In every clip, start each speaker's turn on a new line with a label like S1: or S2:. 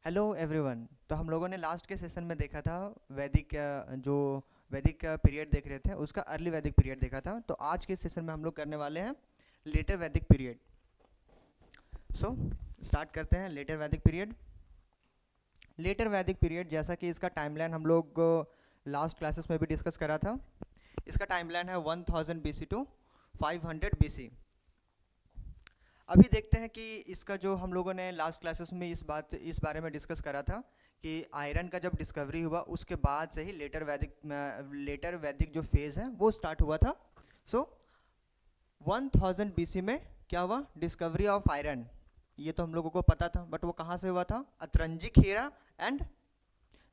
S1: Hello everyone. तो हम लोगों ने लास्ट के सेशन में देखा था वैदिक जो वैदिक पीरियड देख रहे थे उसका अर्ली वैदिक पीरियड देखा था। तो आज के सेशन में हम लोग करने वाले हैं लेटर वैदिक पीरियड। सो स्टार्ट करते हैं लेटर वैदिक पीरियड। लेटर वैदिक पीरियड जैसा कि इसका टाइमलाइन हम लोग लास्ट क्लासेस में भी डिस्कस करा था। इसका टाइमलाइन है 1000 BC टू 500 BC। अभी देखते हैं कि इसका जो हम लोगों ने लास्ट क्लासेस में इस बारे में डिस्कस करा था कि आयरन का जब डिस्कवरी हुआ उसके बाद से ही लेटर वैदिक जो फेज़ है वो स्टार्ट हुआ था। सो 1000 BC में क्या हुआ? Discovery of iron. ये तो हम लोगों को पता था, बट वो कहाँ से हुआ था? अतरंजी खेरा एंड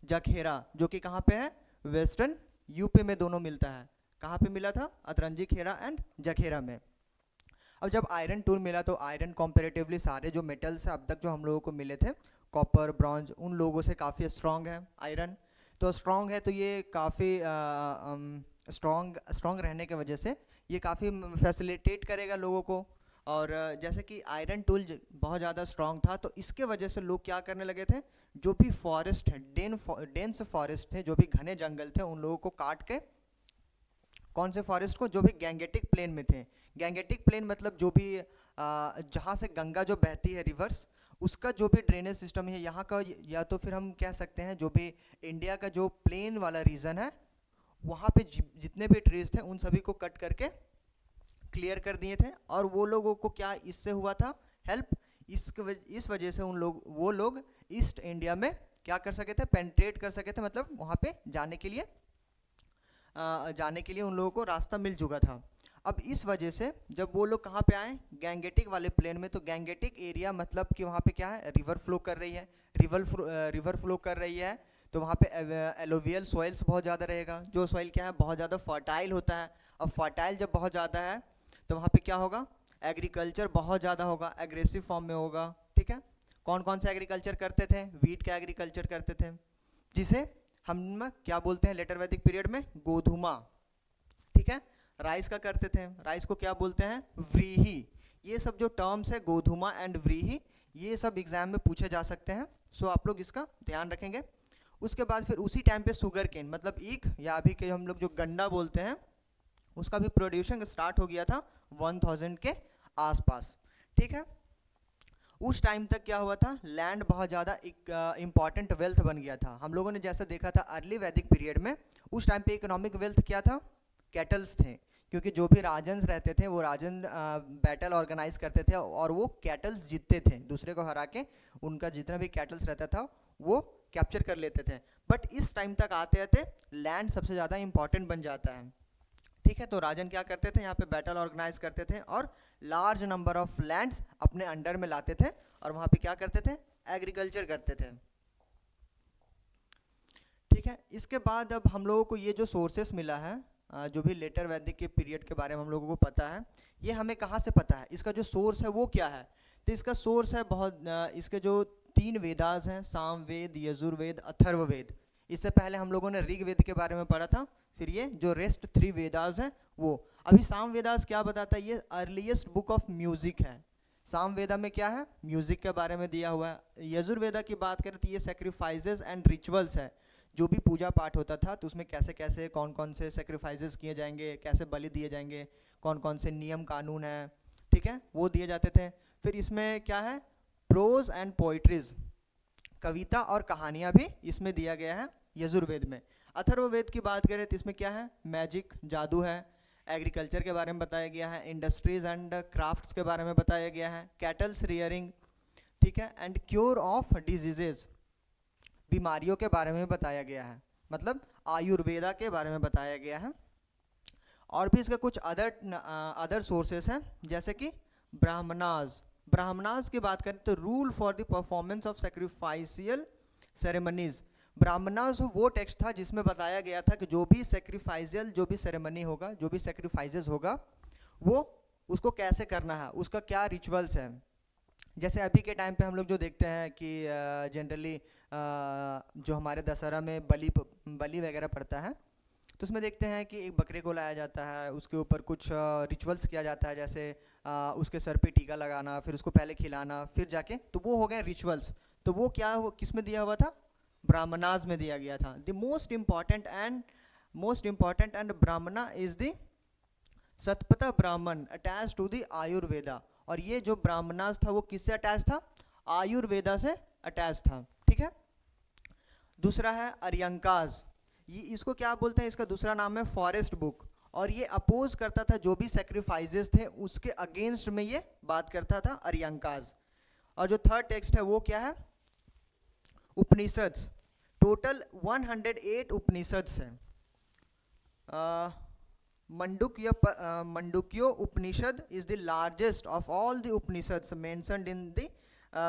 S1: जखेरा, जो कि कहाँ पे है? वेस्टर्न यूपी में दोनों मिलता है। कहाँ पे मिला था? अतरंजी खेरा एंड जखेरा में। अब जब आयरन टूल मिला तो आयरन कंपैरेटिवली सारे जो मेटल्स हैं अब तक जो हम लोगों को मिले थे, कॉपर, ब्रॉन्ज, उन लोगों से काफ़ी स्ट्रॉन्ग है आयरन। तो स्ट्रॉन्ग है तो ये काफ़ी स्ट्रॉन्ग रहने की वजह से ये काफ़ी फैसिलिटेट करेगा लोगों को। और जैसे कि आयरन टूल बहुत ज़्यादा स्ट्रॉन्ग था तो इसके वजह से लोग क्या करने लगे थे, जो भी फॉरेस्ट है, डेंस फॉरेस्ट थे, जो भी घने जंगल थे, उन लोगों को काट के, कौन से फॉरेस्ट को? जो भी गैंगेटिक प्लेन में थे। गैंगेटिक प्लेन मतलब जो भी जहाँ से गंगा जो बहती है, रिवर्स, उसका जो भी ड्रेनेज सिस्टम है यहाँ का, या तो फिर हम कह सकते हैं जो भी इंडिया का जो प्लेन वाला रीजन है, वहाँ पे जितने भी ट्रीज थे उन सभी को कट करके क्लियर कर दिए थे। और वो लोगों को क्या इससे हुआ था? हेल्प। इस वजह से वो लोग ईस्ट इंडिया में क्या कर सके थे? पेंट्रेट कर सके थे, मतलब वहाँ पे जाने के लिए उन लोगों को रास्ता मिल चुका था। अब इस वजह से जब वो लोग कहाँ पे आए? गैंगेटिक वाले प्लेन में। तो गैंगेटिक एरिया मतलब कि वहाँ पे क्या है? रिवर फ्लो कर रही है। रिवर फ्लो कर रही है तो वहाँ पे एलोवियल सॉइल्स बहुत ज़्यादा रहेगा। जो सॉइल क्या है? बहुत ज़्यादा फर्टाइल होता है। अब फर्टाइल जब बहुत ज़्यादा है तो वहाँ पे क्या होगा? एग्रीकल्चर बहुत ज़्यादा होगा, एग्रेसिव फॉर्म में होगा। ठीक है। कौन कौन सा एग्रीकल्चर करते थे? वीट का एग्रीकल्चर करते थे, जिसे हम क्या बोलते हैं लेटर वैदिक पीरियड में? गोधुमा। ठीक है। राइस का करते थे, राइस को क्या बोलते हैं? व्रीही। ये सब जो टर्म्स है, गोधुमा एंड व्रीही, ये सब एग्जाम में पूछे जा सकते हैं। सो आप लोग इसका ध्यान रखेंगे। उसके बाद फिर उसी टाइम पे शुगर केन मतलब ईख, या अभी के हम लोग जो गन्ना बोलते हैं, उसका भी प्रोड्यूशन स्टार्ट हो गया था 1000 के आसपास। ठीक है। उस टाइम तक क्या हुआ था? लैंड बहुत ज़्यादा एक इम्पॉर्टेंट वेल्थ बन गया था। हम लोगों ने जैसा देखा था अर्ली वैदिक पीरियड में, उस टाइम पे इकोनॉमिक वेल्थ क्या था? कैटल्स थे। क्योंकि जो भी राजन्स रहते थे वो राजन बैटल ऑर्गेनाइज करते थे और वो कैटल्स जीतते थे, दूसरे को हरा के उनका जितना भी कैटल्स रहता था वो कैप्चर कर लेते थे। बट इस टाइम तक आते आते लैंड सबसे ज़्यादा इंपॉर्टेंट बन जाता है। ठीक है। तो राजन क्या करते थे? यहाँ पे बैटल ऑर्गेनाइज करते थे और लार्ज नंबर ऑफ लैंड्स अपने अंडर में लाते थे और वहाँ पे क्या करते थे? एग्रीकल्चर करते थे। ठीक है। इसके बाद अब हम लोगों को ये जो सोर्सेस मिला है, जो भी लेटर वैदिक के पीरियड के बारे में हम लोगों को पता है, ये हमें कहाँ से पता है? इसका जो सोर्स है वो क्या है? तो इसका सोर्स है इसके जो 3 वेदास हैं, सामवेद, यजुर्वेद, अथर्ववेद। इससे पहले हम लोगों ने ऋग्वेद के बारे में पढ़ा था। फिर ये जो रेस्ट 3 वेदास हैं वो। अभी सामवेदास क्या बताता है? ये अर्लीस्ट बुक ऑफ म्यूजिक है। सामवेदा में क्या है? म्यूजिक के बारे में दिया हुआ है। यजुर्वेदा की बात करें तो ये सेक्रीफाइसेस एंड रिचुअल्स है। जो भी पूजा पाठ होता था तो उसमें कैसे कैसे कौन कौन से सेक्रीफाइसेस किए जाएंगे, कैसे बलि दिए जाएंगे, कौन कौन से नियम कानून है, ठीक है, वो दिए जाते थे। फिर इसमें क्या है? प्रोज एंड पोइट्रीज, कविता और कहानियाँ भी इसमें दिया गया है यजुर्वेद में। अथर्ववेद की बात करें तो इसमें क्या है? मैजिक, जादू है। एग्रीकल्चर के बारे में बताया गया है। इंडस्ट्रीज एंड क्राफ्ट्स के बारे में बताया गया है। कैटल्स रियरिंग, ठीक है, एंड क्योर ऑफ डिजीजेज, बीमारियों के बारे में बताया गया है, मतलब आयुर्वेदा के बारे में बताया गया है। और भी इसके कुछ अदर सोर्सेस हैं, जैसे कि ब्राह्मणास की बात करें तो rule for the performance of sacrificial ceremonies. Brahmanas वो टेक्स्ट था जिसमें बताया गया था कि जो भी सेक्रीफाइसियल, जो भी सेरेमनी होगा, जो भी सेक्रीफाइसेस होगा, वो उसको कैसे करना है, उसका क्या रिचुअल्स है। जैसे अभी के टाइम पे हम लोग जो देखते हैं कि जनरली जो हमारे दशहरा में बलि वगैरह पड़ता है, तो उसमें देखते हैं कि एक बकरे को लाया जाता है, उसके ऊपर कुछ रिचुअल्स किया जाता है, जैसे उसके सर पे टीका लगाना, फिर उसको पहले खिलाना, फिर जाके, तो वो हो गए रिचुअल्स। तो वो क्या किस में दिया हुआ था? ब्राह्मणास में दिया गया था. द मोस्ट इम्पॉर्टेंट एंड ब्राह्मणा इज द सतपथा ब्राह्मण अटैच टू द आयुर्वेदा. और ये जो ब्राह्मणास था वो किससे अटैच था? आयुर्वेदा से अटैच था. ठीक है. दूसरा है अर्यंकाज. ये इसको क्या बोलते हैं? इसका दूसरा नाम है फॉरेस्ट बुक. और ये अपोज करता था जो भी सेक्रीफाइसेस थे उसके अगेंस्ट में ये बात करता था, अर्यंकाज. और जो थर्ड टेक्स्ट है वो क्या है? उपनिषद्स. टोटल 108 उपनिषद्स हैं. Mandukya Upanishad is the largest of all the Upanishads mentioned in the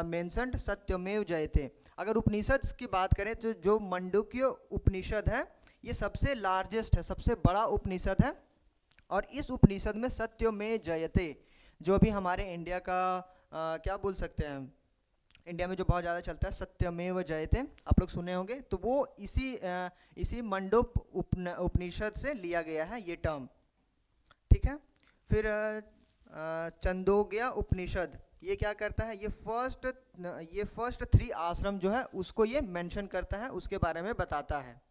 S1: mentioned Satyamev Jayate. अगर उपनिषद्स की बात करें तो जो मंडुक्यो उपनिषद है ये सबसे लार्जेस्ट है, सबसे बड़ा उपनिषद है. और इस उपनिषद में सत्यमेव जयते जो भी हमारे इंडिया का क्या बोल सकते हैं, इंडिया में जो बहुत ज़्यादा चलता है सत्यमेव जयते, आप लोग सुने होंगे. तो वो इसी मंडूक उपनिषद से लिया गया है ये टर्म. ठीक है. फिर चंदोग्य उपनिषद ये क्या करता है? ये फर्स्ट 3 आश्रम जो है उसको ये मेंशन करता है, उसके बारे में बताता है.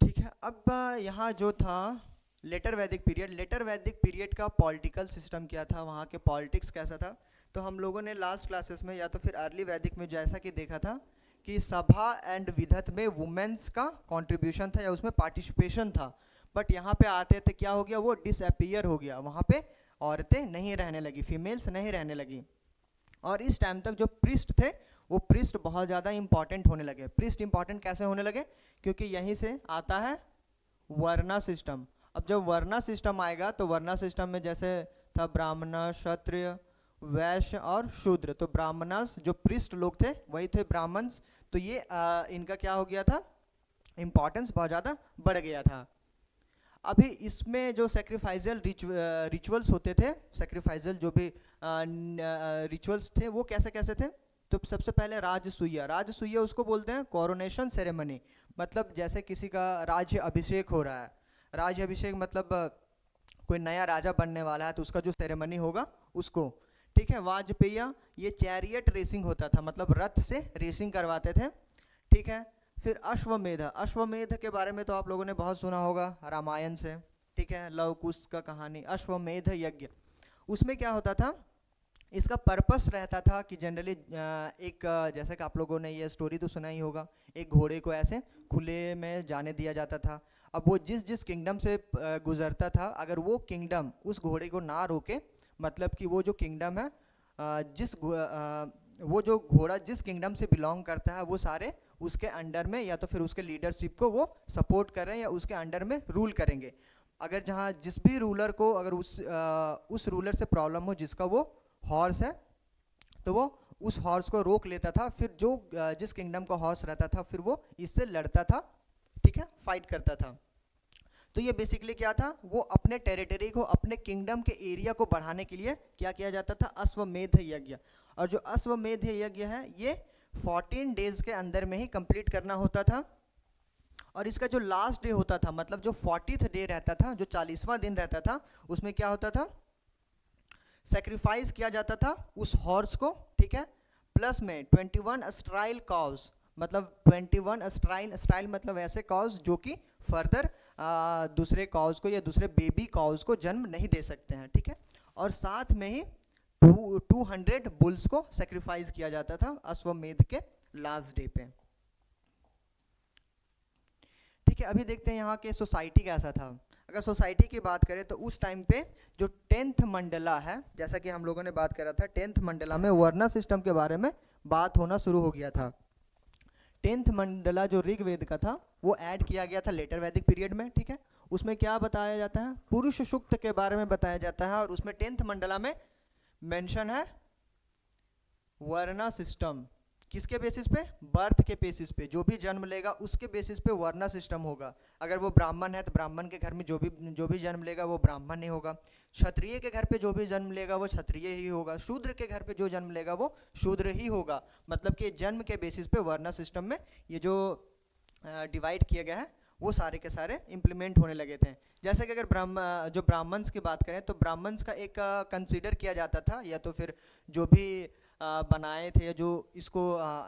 S1: ठीक है. अब यहाँ जो था लेटर वैदिक पीरियड का पॉलिटिकल सिस्टम क्या था, वहाँ के पॉलिटिक्स कैसा था. तो हम लोगों ने लास्ट क्लासेस में या तो फिर अर्ली वैदिक में जैसा कि देखा था कि सभा एंड विधत में वुमेन्स का कंट्रीब्यूशन था या उसमें पार्टिसिपेशन था. बट यहाँ पे आते थे क्या हो गया? वो डिसअपियर हो गया. वहाँ पे औरतें नहीं रहने लगी, फीमेल्स नहीं रहने लगी. और इस टाइम तक जो प्रिस्ट थे वो प्रिस्ट बहुत ज़्यादा इंपॉर्टेंट होने लगे. प्रिस्ट इंपॉर्टेंट कैसे होने लगे? क्योंकि यहीं से आता है वर्ना सिस्टम. अब जब वर्ना सिस्टम आएगा तो वर्ना सिस्टम में जैसे था ब्राह्मण, क्षत्रिय, वैश्य और शूद्र. तो ब्राह्मणस जो प्रिस्ट लोग थे वही थे ब्राह्मण्स. तो ये इनका क्या हो गया था? इम्पॉर्टेंस बहुत ज़्यादा बढ़ गया था. अभी इसमें जो सेक्रीफाइजल रिचुअल्स होते थे, सेक्रीफाइजल जो भी रिचुअल्स थे वो कैसे कैसे थे? तो सबसे पहले राजसूया उसको बोलते हैं कोरोनेशन सेरेमनी. मतलब जैसे किसी का राज्य अभिषेक हो रहा है, राज्य अभिषेक मतलब कोई नया राजा बनने वाला है तो उसका जो सेरेमनी होगा उसको. ठीक है. वाजपेयी ये चैरियट रेसिंग होता था, मतलब रथ से रेसिंग करवाते थे. ठीक है. फिर अश्वमेध के बारे में तो आप लोगों ने बहुत सुना होगा रामायण से. ठीक है. लव कुश का कहानी अश्वमेध यज्ञ. उसमें क्या होता था? इसका पर्पस रहता था कि जनरली एक जैसे कि आप लोगों ने ये स्टोरी तो सुना ही होगा, एक घोड़े को ऐसे खुले में जाने दिया जाता था. अब वो जिस किंगडम से गुजरता था, अगर वो किंगडम उस घोड़े को ना रोके, मतलब कि वो जो किंगडम है वो जो घोड़ा जिस किंगडम से बिलोंग करता है वो सारे उसके अंडर में या तो फिर उसके लीडरशिप को वो सपोर्ट कर रहे हैं या उसके अंडर में रूल करेंगे. अगर जहाँ जिस भी रूलर को अगर उस रूलर से प्रॉब्लम हो, जिसका वो हॉर्स है, तो वो उस हॉर्स को रोक लेता था. फिर जो जिस किंगडम का हॉर्स रहता था फिर वो इससे लड़ता था. ठीक है. फाइट करता था. तो ये बेसिकली क्या था? वो अपने टेरिटरी को, अपने किंगडम के एरिया को बढ़ाने के लिए क्या किया जाता था? अश्वमेध यज्ञ. और जो अश्वमेध यज्ञ है ये 14 डेज के अंदर में ही कंप्लीट करना होता था. और इसका जो लास्ट डे होता था, मतलब जो 40th डे रहता था, जो 40वां दिन रहता था, उसमें क्या होता था? सेक्रीफाइस किया जाता था उस हॉर्स को. ठीक है. प्लस में 21 स्ट्राइल काउस, मतलब 21 स्ट्राइल मतलब ऐसे काउस जो कि फर्दर दूसरे काउस को या दूसरे बेबी काउस को जन्म नहीं दे सकते हैं. ठीक है. और साथ में ही 200 बुल्स को सेक्रीफाइस किया जाता था अश्वमेध के लास्ट डे पे. ठीक है. अभी देखते हैं यहाँ के सोसाइटी कैसा था. अगर सोसाइटी की बात करें तो उस टाइम पे जो 10th मंडला है, जैसा कि हम लोगों ने बात करा था, 10th मंडला में वर्ना सिस्टम के बारे में बात होना शुरू हो गया था. 10th मंडला जो ऋग्वेद का था वो ऐड किया गया था लेटर वैदिक पीरियड में. ठीक है. उसमें क्या बताया जाता है? पुरुष सूक्त के बारे में बताया जाता है. और उसमें 10th मंडला में मेंशन है वर्ना सिस्टम. किसके बेसिस पे? बर्थ के बेसिस पे. जो भी जन्म लेगा उसके बेसिस पे वर्ना सिस्टम होगा. अगर वो ब्राह्मण है तो ब्राह्मण के घर में जो भी जन्म लेगा वो ब्राह्मण ही होगा. क्षत्रिय के घर पे जो भी जन्म लेगा वो क्षत्रिय ही होगा. शूद्र के घर पे जो जन्म लेगा वो शूद्र ही होगा. मतलब कि जन्म के बेसिस पे वर्ना सिस्टम में ये जो डिवाइड किया गया है वो सारे के सारे इम्प्लीमेंट होने लगे थे। जैसे कि अगर जो ब्राह्मण्स की बात करें तो ब्राह्मण्स का एक कंसीडर किया जाता था, या तो फिर जो भी बनाए थे, जो इसको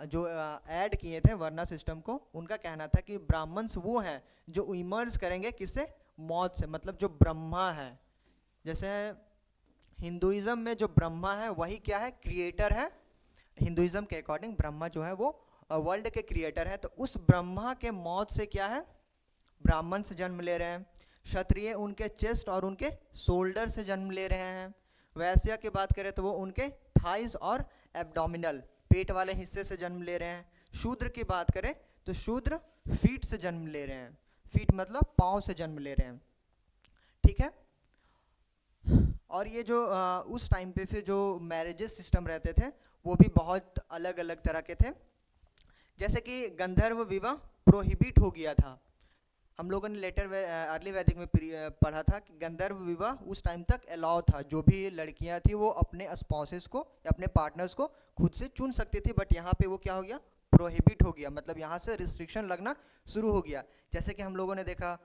S1: जो ऐड किए थे वर्ण सिस्टम को, उनका कहना था कि ब्राह्मण्स वो हैं जो इमर्ज करेंगे किससे, मौत से, मतलब जो ब्रह्मा है। जैसे हिंदुइज्म में जो ब्रह्मा है वही क्या है, क्रिएटर है। हिंदुइज्म के अकॉर्डिंग ब्रह्मा जो है वो वर्ल्ड के क्रिएटर है। तो उस ब्रह्मा के मौत से क्या है, ब्राह्मण से जन्म ले रहे हैं। क्षत्रिय उनके चेस्ट और उनके शोल्डर से जन्म ले रहे हैं। वैश्य की बात करें तो वो उनके थाइस और एब्डोमिनल, पेट वाले हिस्से से जन्म ले रहे हैं। शूद्र की बात करें तो शूद्र फीट से जन्म ले रहे हैं। फीट मतलब पाँव से जन्म ले रहे हैं, ठीक है। और ये जो उस टाइम पे फिर जो मैरिजेस सिस्टम रहते थे वो भी बहुत अलग अलग तरह के थे। जैसे कि गंधर्व विवाह प्रोहिबिट हो गया था। हम लोगों ने लेटर अर्ली वैदिक में पढ़ा था कि गंधर्व विवाह उस टाइम तक अलाउ था। जो भी लड़कियां थी वो अपने स्पाउसेस को या अपने पार्टनर्स को खुद से चुन सकती थी, बट यहाँ पे वो क्या हो गया, प्रोहिबिट हो गया, मतलब यहाँ से रिस्ट्रिक्शन लगना शुरू हो गया। जैसे कि हम लोगों ने देखा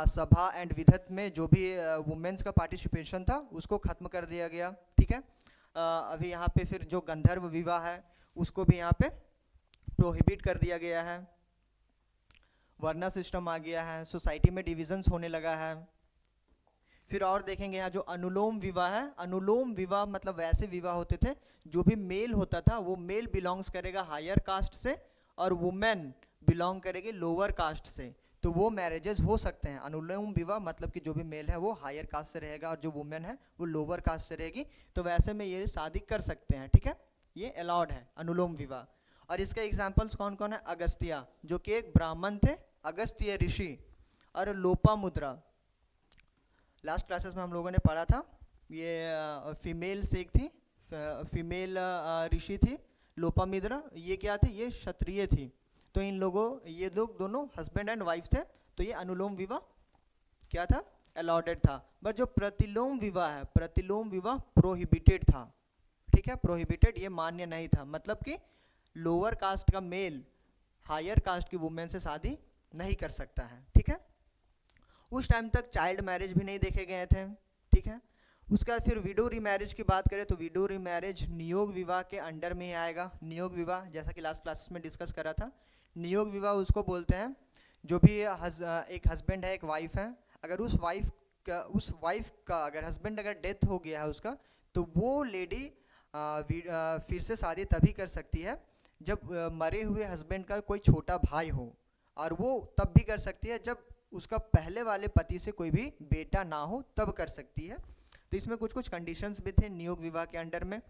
S1: सभा एंड विधत में जो भी वुमेन्स का पार्टिसिपेशन था उसको ख़त्म कर दिया गया, ठीक है। अभी यहाँ पे फिर जो गंधर्व विवाह है उसको भी यहाँ पे प्रोहिबिट कर दिया गया है। वर्ण सिस्टम आ गया है, सोसाइटी में डिविजन्स होने लगा है। फिर और देखेंगे यहाँ जो अनुलोम विवाह है, अनुलोम विवाह मतलब वैसे विवाह होते थे जो भी मेल होता था वो मेल बिलोंग्स करेगा हायर कास्ट से और वुमेन बिलोंग करेगी लोअर कास्ट से, तो वो मैरिजेस हो सकते हैं। अनुलोम विवाह मतलब कि जो भी मेल है वो हायर कास्ट से रहेगा और जो वुमेन है वो लोअर कास्ट से रहेगी, तो वैसे में ये शादी कर सकते हैं, ठीक है, ये अलाउड है अनुलोम विवाह। और इसके एग्जाम्पल्स कौन कौन है, अगस्त्या जो कि एक ब्राह्मण थे, अगस्त्य ऋषि, और लोपामुद्रा, लास्ट क्लासेस में हम लोगों ने पढ़ा था, ये फीमेल शेख थी, फीमेल ऋषि थी। लोपामुद्रा ये क्या थी, ये क्षत्रिय थी। तो इन लोगों, ये लोग दोनों हस्बैंड एंड वाइफ थे, तो ये अनुलोम विवाह क्या था, अलाउडेड था। बट जो प्रतिलोम विवाह है, प्रतिलोम विवाह प्रोहिबिटेड था, ठीक है, प्रोहिबिटेड, ये मान्य नहीं था। मतलब कि लोअर कास्ट का मेल हायर कास्ट की वुमेन से शादी नहीं कर सकता है, ठीक है। उस टाइम तक चाइल्ड मैरिज भी नहीं देखे गए थे, ठीक है। उसके बाद फिर विडो रीमैरिज की बात करें तो विडो रीमैरिज नियोग विवाह के अंडर में ही आएगा। नियोग विवाह जैसा कि लास्ट क्लासेस में डिस्कस करा था, नियोग विवाह उसको बोलते हैं जो भी एक हस्बैंड है, एक वाइफ है, अगर उस वाइफ का अगर हस्बैंड अगर डेथ हो गया है उसका, तो वो लेडी फिर से शादी तभी कर सकती है जब मरे हुए हस्बैंड का कोई छोटा भाई हो, और वो तब भी कर सकती है जब उसका पहले वाले पति से कोई भी बेटा ना हो, तब कर सकती है। तो इसमें कुछ कुछ कंडीशंस भी थे नियोग विवाह के अंडर में।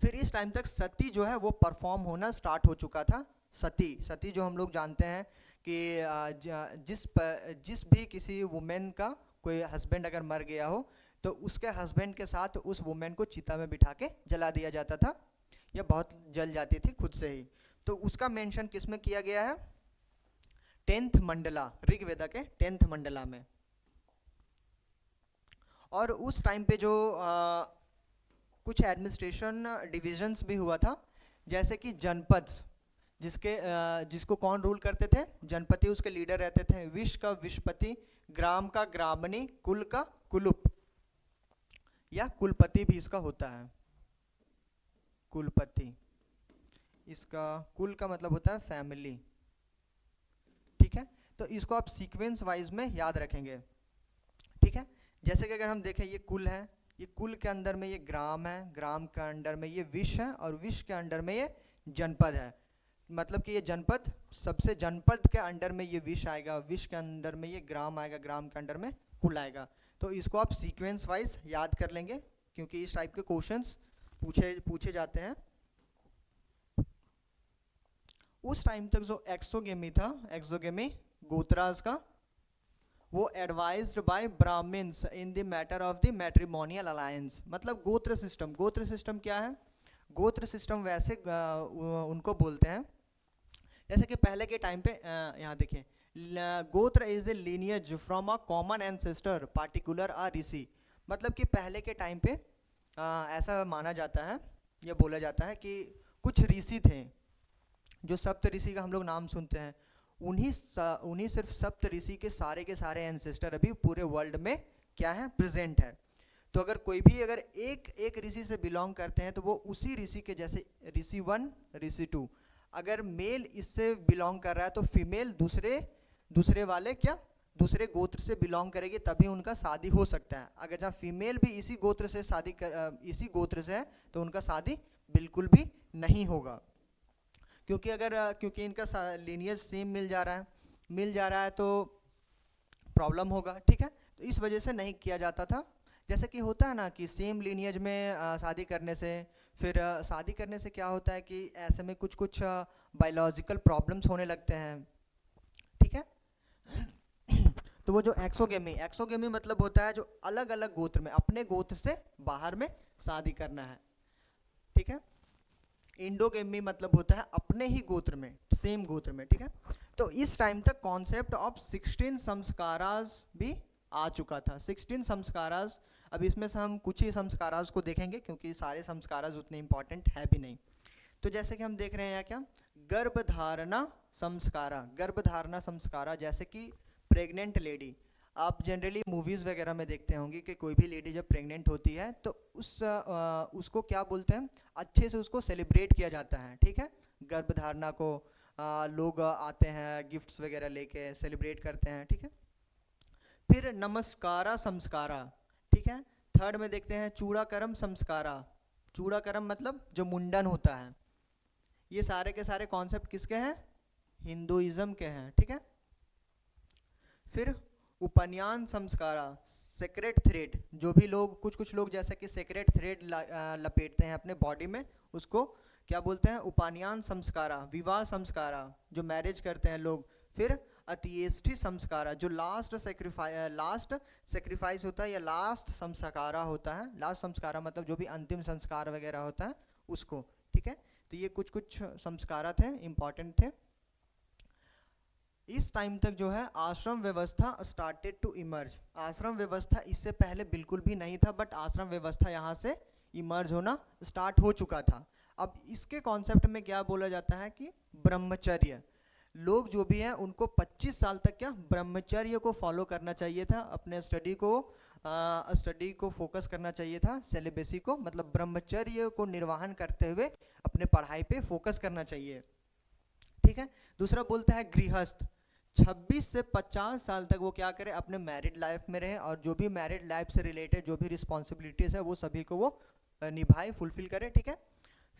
S1: फिर इस टाइम तक सती जो है वो परफॉर्म होना स्टार्ट हो चुका था। सती जो हम लोग जानते हैं कि जिस भी किसी वुमेन का कोई हस्बैंड अगर मर गया हो तो उसके हस्बैंड के साथ उस वुमेन को चिता में बिठा के जला दिया जाता था, या बहुत जल जाती थी खुद से ही। तो उसका मेंशन किस में किया गया है, 10th मंडला, ऋग्वेदा के 10th मंडला में। और उस टाइम पे जो कुछ एडमिनिस्ट्रेशन डिविजन्स भी हुआ था, जैसे कि जनपद, जिसको कौन रूल करते थे, जनपति उसके लीडर रहते थे। विश का विशपति, ग्राम का ग्रामणी, कुल का कुलुप, या कुलपति भी इसका होता है, कुलपति। इसका कुल का मतलब होता है फैमिली, ठीक है। तो इसको आप सीक्वेंस वाइज में याद रखेंगे, ठीक है। जैसे कि अगर हम देखें ये कुल है, ये कुल के अंदर में ये ग्राम है, ग्राम के अंडर में ये विश है, और विश के अंडर में ये जनपद है। मतलब कि ये जनपद, सबसे जनपद के अंडर में ये विश आएगा, विश के अंडर में ये ग्राम आएगा, ग्राम के अंडर में कुल आएगा। तो इसको आप सीक्वेंस वाइज याद कर लेंगे क्योंकि इस टाइप के क्वेश्चंस पूछे जाते हैं। उस टाइम तक जो एक्सोगेमी था, एक्सोगेमी गोत्रास का, वो advised by Brahmins in the matter of the matrimonial alliance. मतलब गोत्र सिस्टम, गोत्र सिस्टम क्या है, गोत्र सिस्टम वैसे उनको बोलते हैं जैसे कि पहले के टाइम पे यहाँ देखिए, gotra is the lineage from a common ancestor particular a rishi. मतलब कि पहले के टाइम पे ऐसा माना जाता है, या बोला जाता है कि कुछ ऋषि थे, जो सप्त ऋषि का हम लोग नाम सुनते हैं, उन्हीं सिर्फ सप्त ऋषि के सारे एंसेस्टर अभी पूरे वर्ल्ड में क्या है, प्रेजेंट है। तो अगर कोई भी अगर एक एक ऋषि से बिलोंग करते हैं तो वो उसी ऋषि के, जैसे ऋषि 1 ऋषि 2, अगर मेल इससे बिलोंग कर रहा है तो फीमेल दूसरे वाले क्या, दूसरे गोत्र से बिलोंग करेगी, तभी उनका शादी हो सकता है। अगर जहाँ फीमेल भी इसी गोत्र से इसी गोत्र से है तो उनका शादी बिल्कुल भी नहीं होगा, क्योंकि इनका लीनियज सेम मिल जा रहा है तो प्रॉब्लम होगा, ठीक है। तो इस वजह से नहीं किया जाता था। जैसे कि होता है ना कि सेम लीनियज में शादी करने से, फिर शादी करने से क्या होता है कि ऐसे में कुछ कुछ बायोलॉजिकल प्रॉब्लम्स होने लगते हैं, ठीक है। तो वो जो एक्सोगेमी मतलब होता है जो अलग अलग गोत्र में, अपने गोत्र से बाहर में शादी करना है, ठीक है। इंडोगेमी मतलब होता है अपने ही गोत्र में, सेम गोत्र में, ठीक है। तो इस टाइम तक कॉन्सेप्ट ऑफ 16 संस्कारास भी आ चुका था। 16 संस्कारास, अब इसमें से हम कुछ ही संस्कारास को देखेंगे क्योंकि सारे संस्कारास उतने इंपॉर्टेंट है भी नहीं। तो जैसे कि हम देख रहे हैं क्या, गर्भधारणा संस्कारा, जैसे कि प्रेग्नेंट लेडी, आप जनरली मूवीज़ वगैरह में देखते होंगे कि कोई भी लेडी जब प्रेग्नेंट होती है तो उसको क्या बोलते हैं, अच्छे से उसको सेलिब्रेट किया जाता है, ठीक है। गर्भधारणा को लोग आते हैं गिफ्ट्स वगैरह लेके सेलिब्रेट करते हैं, ठीक है। फिर नमस्कारा संस्कारा, ठीक है। थर्ड में देखते हैं चूड़ाकरम संस्कारा। चूड़ाकरम मतलब जो मुंडन होता है। ये सारे के सारे कॉन्सेप्ट किसके हैं, हिंदुइज्म के हैं, ठीक है। फिर उपनयन संस्कारा, सेक्रेट थ्रेड, जो भी लोग कुछ लोग जैसे कि सेक्रेट थ्रेड लपेटते हैं अपने बॉडी में, उसको क्या बोलते हैं, उपनयन संस्कारा। विवाह संस्कारा, जो मैरिज करते हैं लोग। फिर अत्येष्टि संस्कारा, जो लास्ट सेक्रीफाइस होता है या लास्ट संस्कारा होता है। लास्ट संस्कारा मतलब जो भी अंतिम संस्कार वगैरह होता है उसको, ठीक है। तो ये कुछ संस्कारा थे, इम्पॉर्टेंट थे। इस टाइम तक जो है आश्रम व्यवस्था स्टार्टेड टू इमर्ज। आश्रम व्यवस्था इससे पहले बिल्कुल भी नहीं था, बट आश्रम व्यवस्था यहाँ से इमर्ज होना स्टार्ट हो चुका था। अब इसके कॉन्सेप्ट में क्या बोला जाता है कि ब्रह्मचर्य, लोग जो भी हैं उनको 25 साल तक क्या ब्रह्मचर्य को फॉलो करना चाहिए था, अपने स्टडी को फोकस करना चाहिए था, सिलेबसी को, मतलब ब्रह्मचर्य को निर्वहन करते हुए अपने पढ़ाई पे फोकस करना चाहिए, ठीक है। दूसरा बोलता है गृहस्थ, 26 से 50 साल तक वो क्या करे, अपने मैरिड लाइफ में रहे और जो भी मैरिड लाइफ से रिलेटेड जो भी रिस्पॉन्सिबिलिटीज है वो सभी को वो निभाए, फुलफिल करे, ठीक है।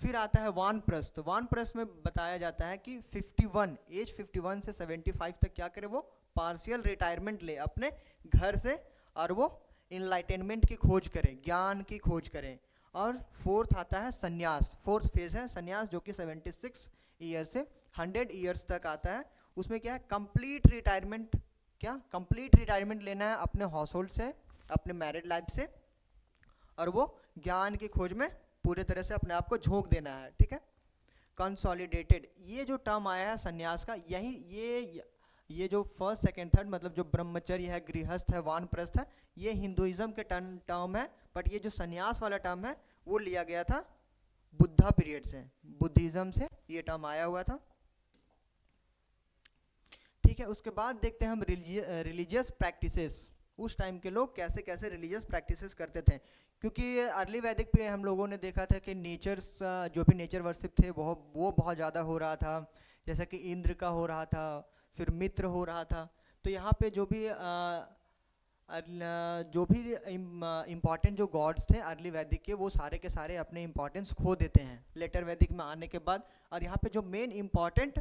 S1: फिर आता है वानप्रस्थ। वानप्रस्थ में बताया जाता है कि 51 से 75 तक क्या करे, वो पार्शियल रिटायरमेंट ले अपने घर से और वो इनलाइटनमेंट की खोज करे, ज्ञान की खोज करे। और फोर्थ आता है संन्यास, फोर्थ फेज है संन्यास, जो कि 76 ईयर से 100 ईयर्स तक आता है। उसमें क्या है, कंप्लीट रिटायरमेंट लेना है अपने हाउस होल्ड से, अपने मैरिड लाइफ से, और वो ज्ञान की खोज में पूरे तरह से अपने आप को झोंक देना है, ठीक है। कंसोलिडेटेड, ये जो टर्म आया है संन्यास का, ये जो फर्स्ट सेकंड थर्ड मतलब जो ब्रह्मचर्य है, गृहस्थ है, वानप्रस्थ है, ये हिंदुइज्म के टर्म है, बट ये जो संन्यास वाला टर्म है वो लिया गया था बुद्धा पीरियड से, बुद्धिज्म से ये टर्म आया हुआ था, ठीक है। उसके बाद देखते हैं हम रिलीजियस प्रैक्टिसेस। उस टाइम के लोग कैसे कैसे रिलीजियस प्रैक्टिसेस करते थे, क्योंकि अर्ली वैदिक पे हम लोगों ने देखा था कि जो भी नेचर वर्शिप थे वो बहुत ज़्यादा हो रहा था, जैसा कि इंद्र का हो रहा था, फिर मित्र हो रहा था। तो यहाँ पे जो भी इम्पॉर्टेंट जो गॉड्स थे अर्ली वैदिक के, वो सारे के सारे अपने इम्पोर्टेंस खो देते हैं लेटर वैदिक में आने के बाद। और यहाँ पे जो मेन इम्पॉर्टेंट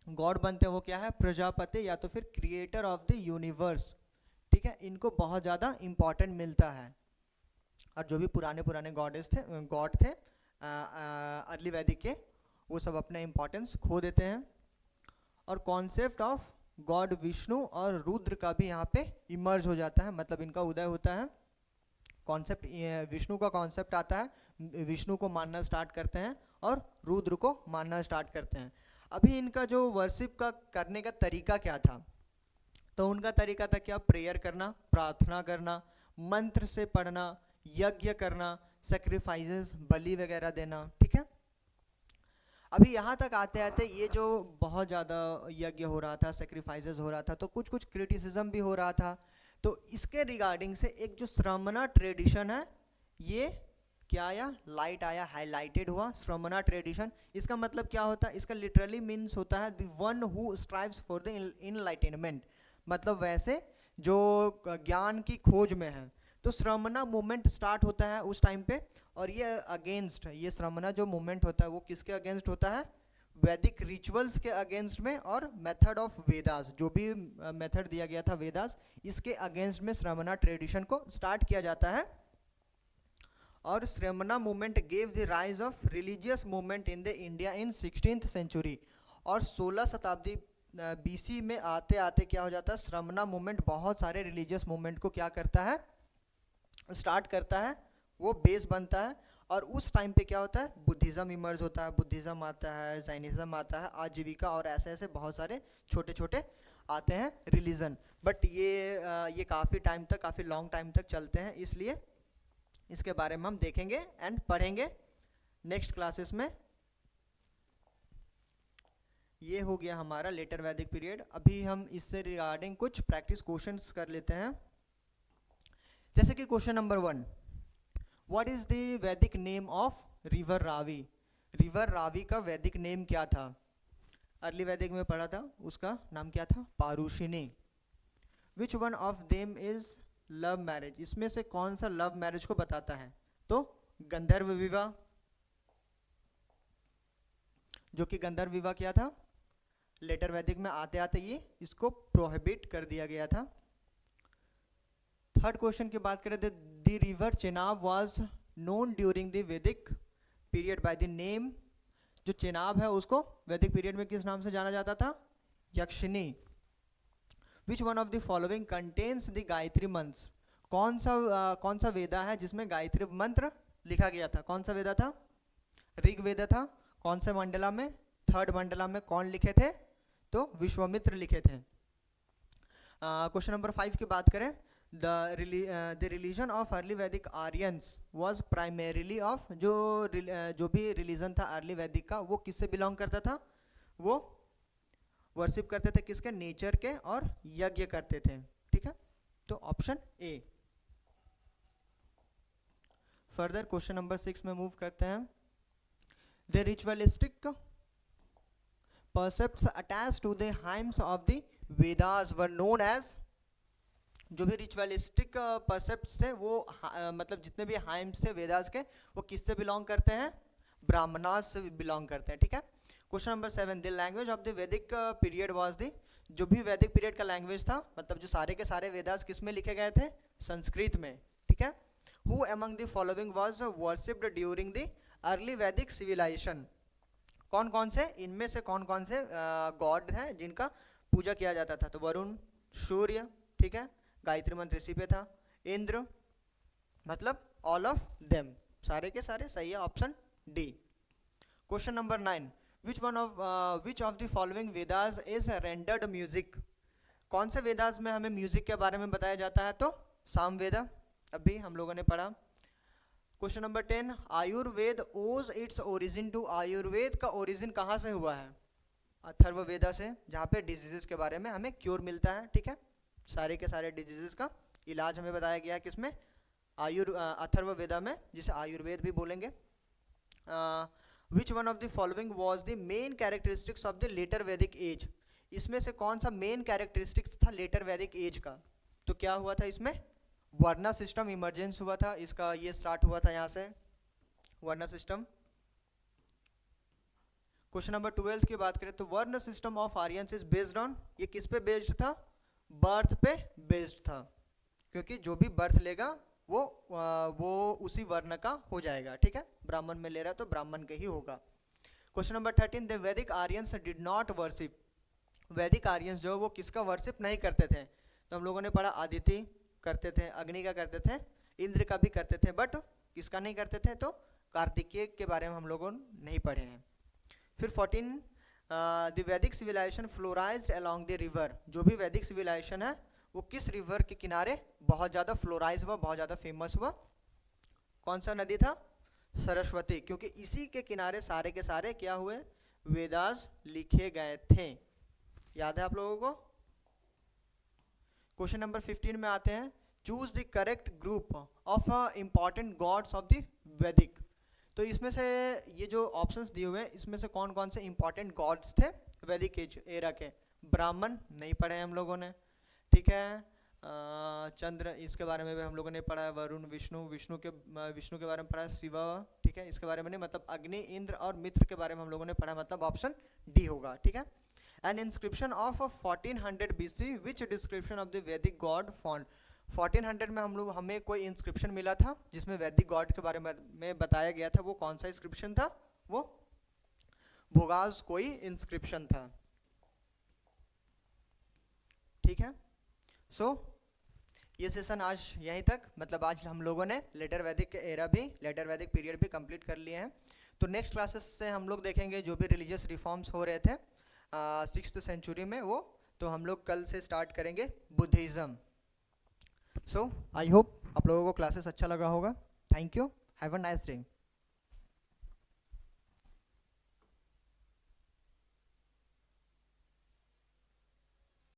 S1: गॉड बनते हैं वो क्या है, प्रजापति या तो फिर क्रिएटर ऑफ द यूनिवर्स, ठीक है। इनको बहुत ज़्यादा इम्पॉर्टेंट मिलता है। और जो भी पुराने गॉड थे अर्ली वैदिक के, वो सब अपना इम्पोर्टेंस खो देते हैं। और कॉन्सेप्ट ऑफ गॉड विष्णु और रुद्र का भी यहाँ पे इमर्ज हो जाता है, मतलब इनका उदय होता है। कॉन्सेप्ट विष्णु का कॉन्सेप्ट आता है, विष्णु को मानना स्टार्ट करते हैं और रुद्र को मानना स्टार्ट करते हैं। अभी इनका जो वर्शिप का करने का तरीका क्या था, तो उनका तरीका था क्या, प्रेयर करना, प्रार्थना करना, मंत्र से पढ़ना, यज्ञ करना, सेक्रीफाइसेस, बलि वगैरह देना, ठीक है। अभी यहाँ तक आते आते ये जो बहुत ज़्यादा यज्ञ हो रहा था, सेक्रीफाइसेस हो रहा था, तो कुछ कुछ क्रिटिसिज्म भी हो रहा था। तो इसके रिगार्डिंग से एक जो श्रमणा ट्रेडिशन है, ये क्या आया, लाइट आया, हाईलाइटेड हुआ श्रमणा ट्रेडिशन। इसका मतलब क्या होता है, इसका लिटरली मीन्स होता है the one who strives for the enlightenment, मतलब वैसे जो ज्ञान की खोज में है। तो श्रमणा मूवमेंट स्टार्ट होता है उस टाइम पे, और ये अगेंस्ट, ये श्रमणा जो मूवमेंट होता है वो किसके अगेंस्ट होता है, वैदिक रिचुअल्स के अगेंस्ट में, और मेथड ऑफ वेदास, जो भी मेथड दिया गया था वेदास, इसके अगेंस्ट में श्रमणा ट्रेडिशन को स्टार्ट किया जाता है। और Shramana movement gave the rise of religious movement in the India in 16th century. और 16 शताब्दी बीसी में आते आते क्या हो जाता है, श्रमणा मूवमेंट बहुत सारे रिलीजियस मूवमेंट को क्या करता है, स्टार्ट करता है, वो बेस बनता है। और उस टाइम पे क्या होता है, बुद्धिज़्म इमर्ज होता है, बुद्धिज़्म आता है, जैनिज़्म आता है, आजीविका, और ऐसे ऐसे बहुत सारे छोटे छोटे आते हैं रिलीजन। बट ये काफ़ी टाइम तक, काफ़ी लॉन्ग टाइम तक चलते हैं, इसलिए इसके बारे में हम देखेंगे एंड पढ़ेंगे नेक्स्ट क्लासेस में। ये हो गया हमारा लेटर वैदिक पीरियड। अभी हम इससे रिगार्डिंग कुछ प्रैक्टिस क्वेश्चंस कर लेते हैं। जैसे कि question number 1, what is the Vedic name of river Ravi. River Ravi का वैदिक नेम क्या था, अर्ली वैदिक में पढ़ा था, उसका नाम क्या था, Parushni. Which one of them is love marriage, इसमें से कौन सा लव मैरिज को बताता है, तो गंधर्व विवाह, जो कि गंधर्व विवाह क्या था, लेटर वैदिक में आते आते ये इसको प्रोहिबिट कर दिया गया था। थर्ड क्वेश्चन की बात करें, the river Chenab was known during the वैदिक पीरियड बाय द नेम, जो चेनाब है उसको वैदिक पीरियड में किस नाम से जाना जाता था, Yakshini. Which one of the following contains the Gayatri mantra, कौन सा वेदा है जिसमें गायत्री मंत्र लिखा गया था, कौन सा वेदा था, ऋग वेदा था। कौन से मंडला में, थर्ड मंडला में कौन लिखे थे, तो विश्वामित्र लिखे थे। क्वेश्चन नंबर 5 की बात करें, द रिलीजन ऑफ अर्ली वैदिक आर्यंस वाज प्राइमरीली ऑफ, जो भी रिलीजन था अर्ली वैदिक का, वो किससे बिलोंग करता था, वो वर्शिप करते थे किसके, नेचर के, और यज्ञ करते थे। ठीक है, तो option A. Further question number 6 में मूव करते हैं। The ritualistic precepts attached to the hymns of the Vedas were known as, जो भी रिचुअलिस्टिक परसेप्ट्स थे वो मतलब जितने भी हाइम्स थे वेदास के, वो किससे बिलोंग करते हैं, ब्राह्मणास से बिलोंग करते हैं। ठीक है, question number 7, the language of the वैदिक पीरियड वाज द, जो भी वैदिक पीरियड का लैंग्वेज था, मतलब जो सारे के सारे वेदास किस में लिखे गए थे, संस्कृत में। ठीक है, who among the following was worshipped during the early वैदिक सिविलाइजेशन, कौन कौन से इनमें से कौन कौन से गॉड हैं जिनका पूजा किया जाता था, तो वरुण, सूर्य, ठीक है, गायत्री मंत्र इसी पे था, इंद्र, मतलब ऑल ऑफ देम, सारे के सारे सही है, option D. Question number 9, which of the following Vedas is rendered music, कौन से वेदास में हमें म्यूजिक के बारे में बताया जाता है, तो सामवेदा, अभी हम लोगों ने पढ़ा। क्वेश्चन नंबर 10, आयुर्वेद ओज इट्स ओरिजिन टू, आयुर्वेद का ओरिजिन कहाँ से हुआ है, अथर्ववेदा से, जहाँ पे डिजीजेस के बारे में हमें क्योर मिलता है। ठीक है, सारे के सारे डिजीजेस का इलाज हमें बताया गया है किसमें, अथर्ववेदा में, जिसे आयुर्वेद भी बोलेंगे। Which one of the following was the main characteristics of the later Vedic age, इसमें से कौन सा मेन कैरेक्टरिस्टिक्स था लेटर वैदिक एज का, तो क्या हुआ था इसमें, वर्ना सिस्टम इमरजेंस हुआ था, इसका ये स्टार्ट हुआ था यहाँ से वर्ना सिस्टम। क्वेश्चन नंबर 12 की बात करें, तो वर्ण system of Aryans is based on, ये किस पे बेस्ड था, बर्थ पे बेस्ड था, क्योंकि जो भी बर्थ लेगा वो उसी वर्ण का हो जाएगा। ठीक है, ब्राह्मण में ले रहा है तो ब्राह्मण का ही होगा। क्वेश्चन नंबर 13, द वैदिक आर्यंस डिड नॉट वर्शिप, वैदिक आर्यंस जो वो किसका वर्शिप नहीं करते थे, तो हम लोगों ने पढ़ा आदित्य करते थे, अग्नि का करते थे, इंद्र का भी करते थे, बट किसका नहीं करते थे, तो कार्तिकेय के बारे में हम लोगों ने नहीं पढ़े हैं। फिर 14, द वैदिक सिविलाइजेशन फ्लोराइज्ड अलोंग द रिवर, जो भी वैदिक सिविलाइजेशन है वो किस रिवर के किनारे बहुत ज़्यादा फ्लोराइज हुआ, बहुत ज़्यादा फेमस हुआ, कौन सा नदी था, सरस्वती, क्योंकि इसी के किनारे सारे के सारे क्या हुए, वेदास लिखे गए थे। याद है आप लोगों को? क्वेश्चन नंबर 15 में आते हैं, choose the correct group of important God's of the वैदिक। तो इसमें से ये जो ऑप्शंस दिए हुए हैं इसमें से कौन कौन से इंपॉर्टेंट गॉड्स थे वैदिक एज एरा के? ब्राह्मण नहीं पढ़े हैं हम लोगों ने, ठीक है। चंद्र, इसके बारे में भी हम लोगों ने पढ़ा है। वरुण, विष्णु के बारे में पढ़ा है। शिव, ठीक है, इसके बारे में नहीं, मतलब अग्नि, इंद्र और मित्र के बारे में हम लोगों ने पढ़ा, मतलब ऑप्शन डी होगा, ठीक है। N inscription of 1400 BC which description of the वैदिक गॉड फाउंड। 1400 में हमें कोई इंस्क्रिप्शन मिला था जिसमें वैदिक गॉड के बारे में बताया गया था। वो कौन सा इंस्क्रिप्शन था? वो भोगास कोई इंस्क्रिप्शन था, ठीक है। सो ये सेशन आज यहीं तक, मतलब आज हम लोगों ने लेटर वैदिक एरा भी, लेटर वैदिक पीरियड भी कंप्लीट कर लिए हैं। तो नेक्स्ट क्लासेस से हम लोग देखेंगे जो भी रिलीजियस रिफॉर्म्स हो रहे थे 6th सेंचुरी में, वो तो हम लोग कल से स्टार्ट करेंगे बुद्धिज़्म। सो आई होप आप लोगों को क्लासेस अच्छा लगा होगा। Thank you, have a nice day.